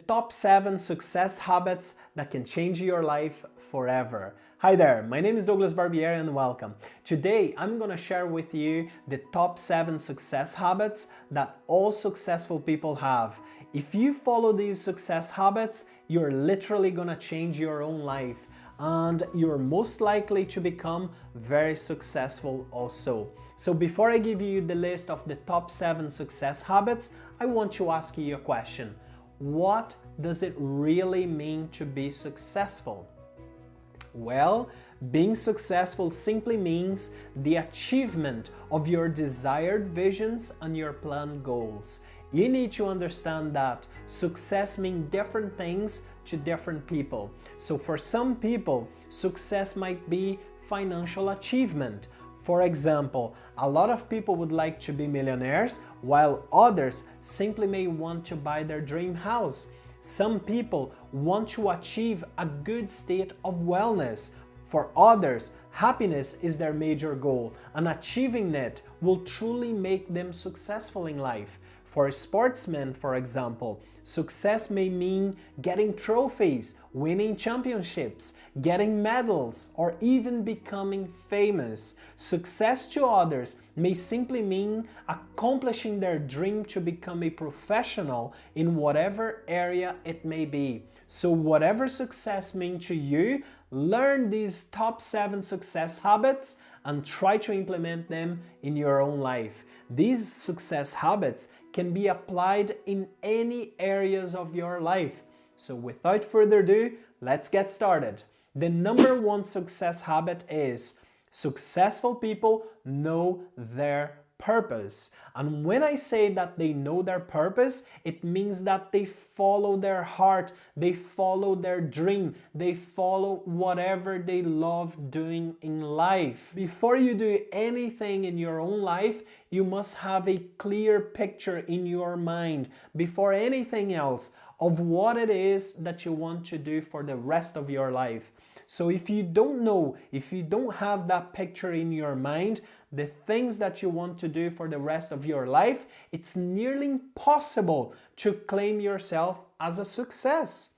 top 7 success habits that can change your life forever. Hi there, my name is Douglas Barbieri and welcome. Today I'm going to share with you the top 7 success habits that all successful people have. If you follow these success habits, you're literally going to change your own life and you're most likely to become very successful also. So before I give you the list of the top 7 success habits, I want to ask you a question. What does it really mean to be successful? Well, being successful simply means the achievement of your desired visions and your planned goals. You need to understand that success means different things to different people. So for some people, success might be financial achievement. For example, a lot of people would like to be millionaires, while others simply may want to buy their dream house. Some people want to achieve a good state of wellness. For others, happiness is their major goal, and achieving it will truly make them successful in life. For sportsmen, for example, success may mean getting trophies, winning championships, getting medals, or even becoming famous. Success to others may simply mean accomplishing their dream to become a professional in whatever area it may be. So whatever success means to you, learn these top 7 success habits and try to implement them in your own life. These success habits can be applied in any areas of your life. So without further ado, let's get started. The number 1 success habit is successful people know their purpose. And when I say that they know their purpose, it means that they follow their heart, they follow their dream, they follow whatever they love doing in life. Before you do anything in your own life, you must have a clear picture in your mind before anything else of what it is that you want to do for the rest of your life. So if you don't know, if you don't have that picture in your mind, the things that you want to do for the rest of your life, it's nearly impossible to claim yourself as a success.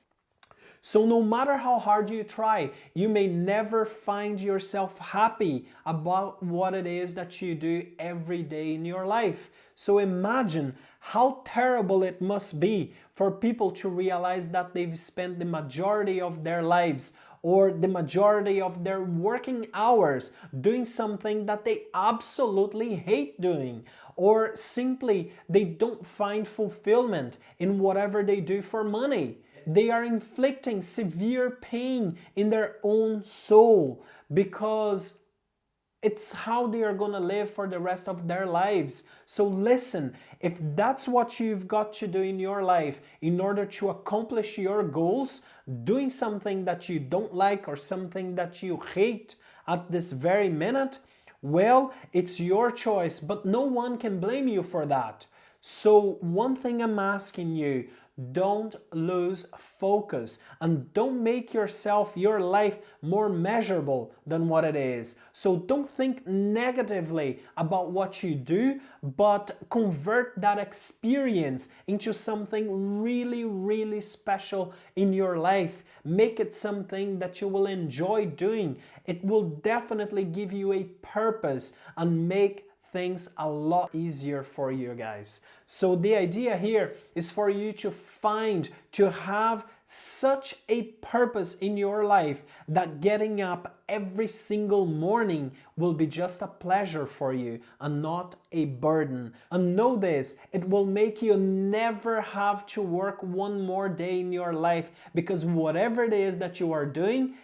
So no matter how hard you try, you may never find yourself happy about what it is that you do every day in your life. So imagine how terrible it must be for people to realize that they've spent the majority of their lives or the majority of their working hours doing something that they absolutely hate doing, or simply they don't find fulfillment in whatever they do for money. They are inflicting severe pain in their own soul because it's how they are going to live for the rest of their lives. So listen, if that's what you've got to do in your life in order to accomplish your goals, doing something that you don't like or something that you hate at this very minute, well, it's your choice, but no one can blame you for that. So one thing I'm asking you, don't lose focus and don't make your life more measurable than what it is. So don't think negatively about what you do, but convert that experience into something really, really special in your life. Make it something that you will enjoy doing. It will definitely give you a purpose and make things a lot easier for you guys. So the idea here is for you to have such a purpose in your life that getting up every single morning will be just a pleasure for you and not a burden. And know this, it will make you never have to work one more day in your life, because whatever it is that you are doing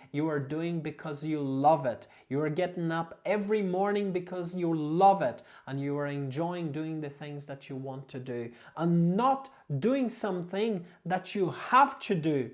because you love it. You are getting up every morning because you love it and you are enjoying doing the things that you want to do and not doing something that you have to do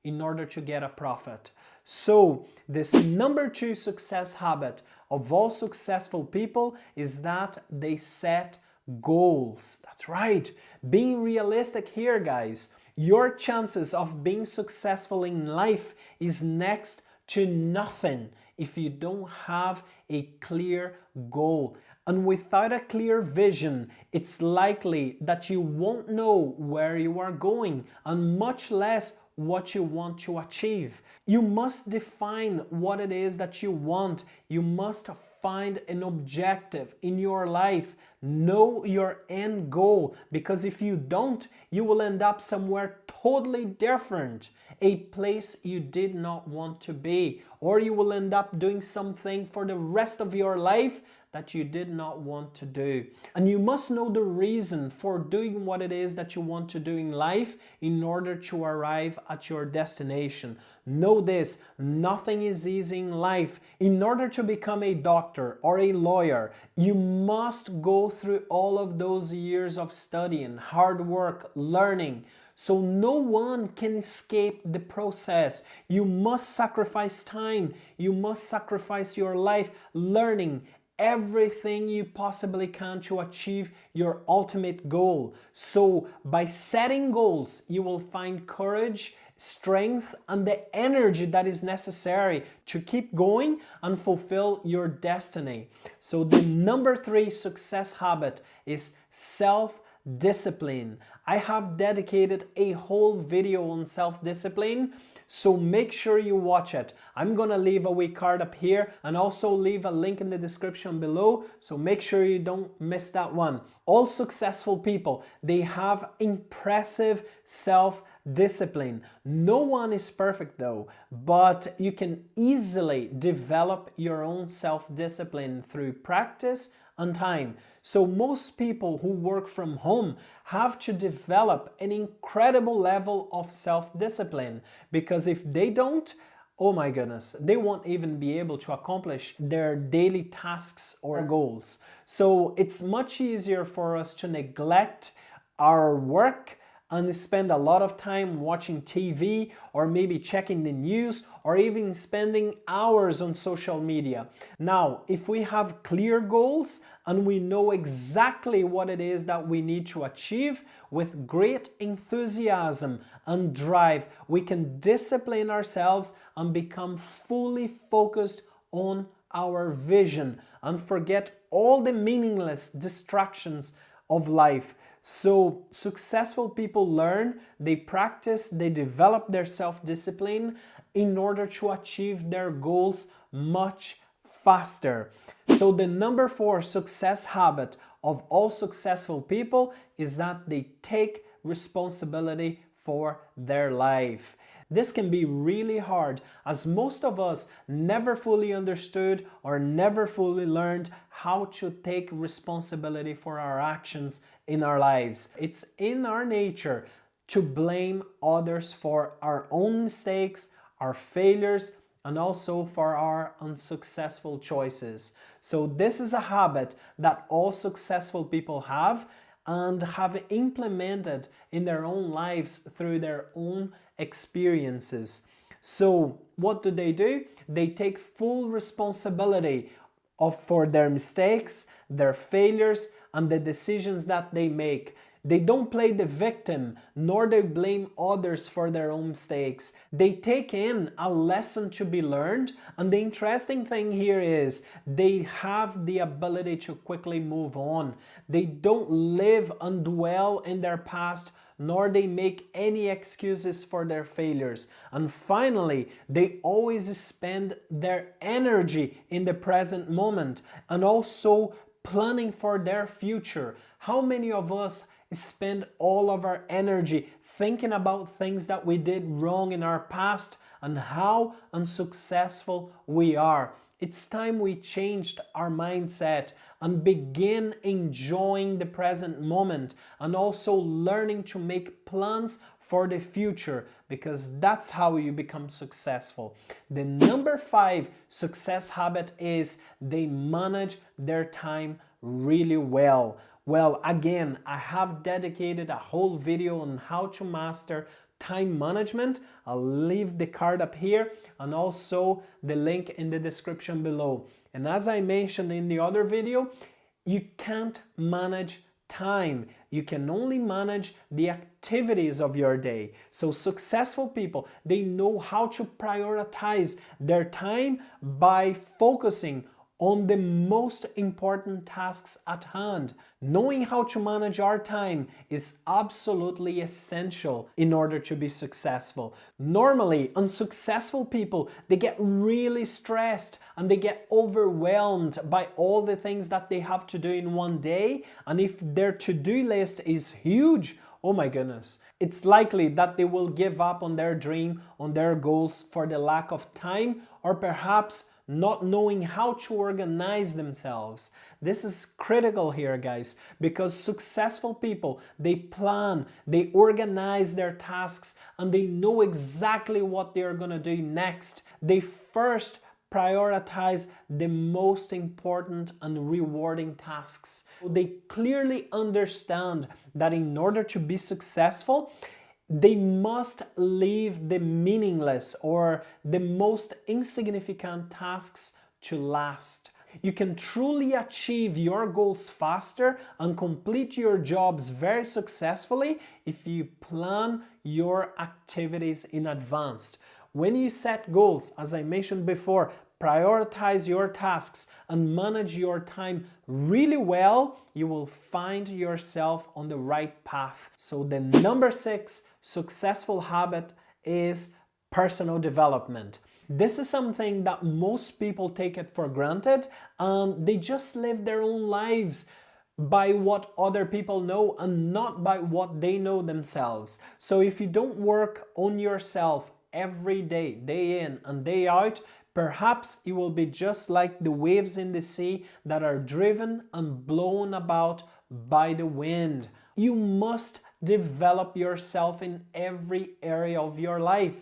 in order to get a profit. So this number 2 success habit of all successful people is that they set goals. That's right. Being realistic here, guys. Your chances of being successful in life is next to nothing if you don't have a clear goal. And without a clear vision, it's likely that you won't know where you are going and much less what you want to achieve. You must define what it is that you want. You must find an objective in your life. Know your end goal, because if you don't, you will end up somewhere totally different, a place you did not want to be, or you will end up doing something for the rest of your life that you did not want to do. And you must know the reason for doing what it is that you want to do in life in order to arrive at your destination. Know this, nothing is easy in life. In order to become a doctor or a lawyer, you must go through all of those years of studying, hard work, learning. So no one can escape the process. You must sacrifice time. You must sacrifice your life learning everything you possibly can to achieve your ultimate goal. So by setting goals, you will find courage, strength, and the energy that is necessary to keep going and fulfill your destiny. So the number 3 success habit is self-discipline. I have dedicated a whole video on self-discipline, so make sure you watch it. I'm gonna leave a wee card up here and also leave a link in the description below, so make sure you don't miss that one. All successful people, they have impressive self-discipline. No one is perfect though, but you can easily develop your own self-discipline through practice and time. So most people who work from home have to develop an incredible level of self-discipline, because if they don't, oh my goodness, they won't even be able to accomplish their daily tasks or goals. So it's much easier for us to neglect our work and spend a lot of time watching TV or maybe checking the news or even spending hours on social media. Now, if we have clear goals and we know exactly what it is that we need to achieve, with great enthusiasm and drive, we can discipline ourselves and become fully focused on our vision and forget all the meaningless distractions of life. So successful people learn, they practice, they develop their self-discipline in order to achieve their goals much faster. So the number 4 success habit of all successful people is that they take responsibility for their life. This can be really hard, as most of us never fully understood or never fully learned how to take responsibility for our actions in our lives. It's in our nature to blame others for our own mistakes, our failures, and also for our unsuccessful choices. So this is a habit that all successful people have and have implemented in their own lives through their own experiences. So what do? They take full responsibility for their mistakes, their failures, and the decisions that they make. They don't play the victim, nor they blame others for their own mistakes. They take in a lesson to be learned, and the interesting thing here is they have the ability to quickly move on. They don't live and dwell in their past, nor they make any excuses for their failures. And finally, they always spend their energy in the present moment and also planning for their future. How many of us spend all of our energy thinking about things that we did wrong in our past and how unsuccessful we are? It's time we changed our mindset and begin enjoying the present moment and also learning to make plans for the future, because that's how you become successful. The number 5 success habit is they manage their time really well. Well, again, I have dedicated a whole video on how to master time management. I'll leave the card up here and also the link in the description below. And as I mentioned in the other video, you can't manage time. You can only manage the activities of your day. So successful people, they know how to prioritize their time by focusing on the most important tasks at hand. Knowing how to manage our time is absolutely essential in order to be successful. Normally, unsuccessful people, they get really stressed and they get overwhelmed by all the things that they have to do in one day. And if their to-do list is huge, oh my goodness, it's likely that they will give up on their dream, on their goals for the lack of time, or perhaps not knowing how to organize themselves. This is critical here, guys, because successful people, they plan, they organize their tasks, and they know exactly what they're gonna do next. They first prioritize the most important and rewarding tasks. They clearly understand that in order to be successful, they must leave the meaningless or the most insignificant tasks to last. You can truly achieve your goals faster and complete your jobs very successfully if you plan your activities in advance. When you set goals, as I mentioned before, prioritize your tasks and manage your time really well, you will find yourself on the right path. So the number 6 successful habit is personal development. This is something that most people take it for granted and they just live their own lives by what other people know and not by what they know themselves. So if you don't work on yourself every day, day in and day out, perhaps you will be just like the waves in the sea that are driven and blown about by the wind. You must develop yourself in every area of your life.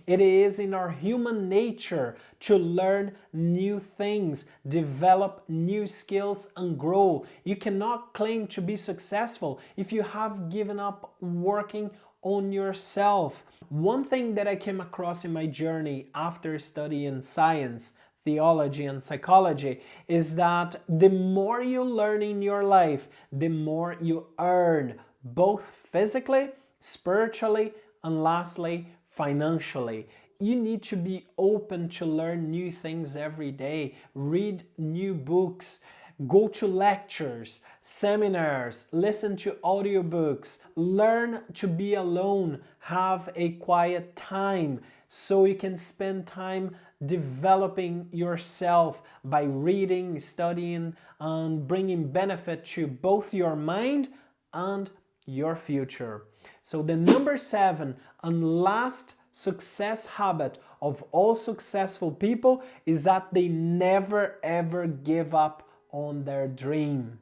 It is in our human nature to learn new things, develop new skills, and grow. You cannot claim to be successful if you have given up working on yourself. One thing that I came across in my journey after studying science, theology, and psychology is that the more you learn in your life, the more you earn, both physically, spiritually, and lastly, financially. You need to be open to learn new things every day, read new books, go to lectures, seminars, listen to audiobooks, learn to be alone, have a quiet time so you can spend time developing yourself by reading, studying, and bringing benefit to both your mind and your future. So the number 7 and last success habit of all successful people is that they never ever give up on their dream.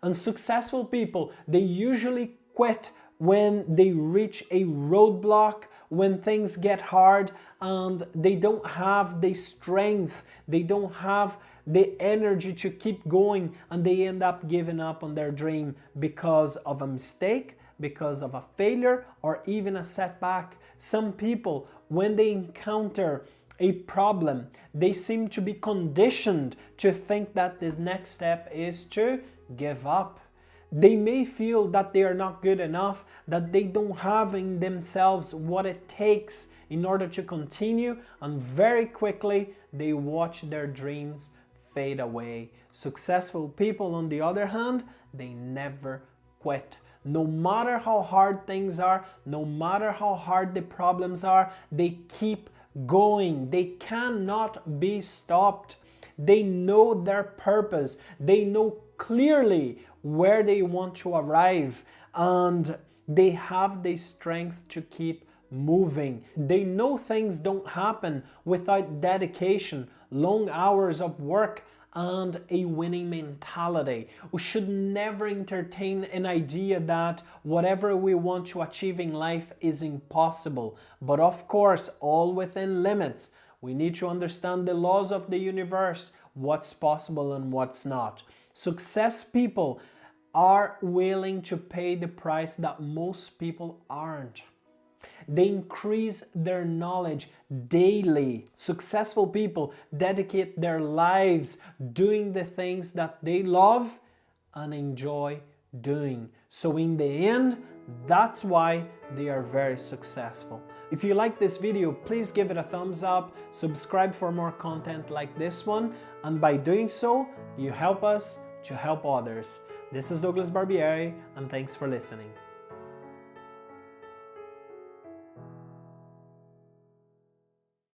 And successful people, they usually quit when they reach a roadblock, when things get hard and they don't have the strength, they don't have the energy to keep going, and they end up giving up on their dream because of a mistake, because of a failure, or even a setback. Some people, when they encounter a problem, they seem to be conditioned to think that the next step is to give up. They may feel that they are not good enough, that they don't have in themselves what it takes in order to continue, and very quickly they watch their dreams fade away. Successful people, on the other hand, they never quit. No matter how hard things are, no matter how hard the problems are, they keep going. They cannot be stopped. They know their purpose. They know clearly where they want to arrive, and they have the strength to keep moving. They know things don't happen without dedication, long hours of work, and a winning mentality. We should never entertain an idea that whatever we want to achieve in life is impossible. But of course, all within limits. We need to understand the laws of the universe, what's possible and what's not. Success people are willing to pay the price that most people aren't. They increase their knowledge daily. Successful people dedicate their lives doing the things that they love and enjoy doing. So in the end, that's why they are very successful. If you like this video, please give it a thumbs up, subscribe for more content like this one, and by doing so, you help us to help others. This is Douglas Barbieri, and thanks for listening.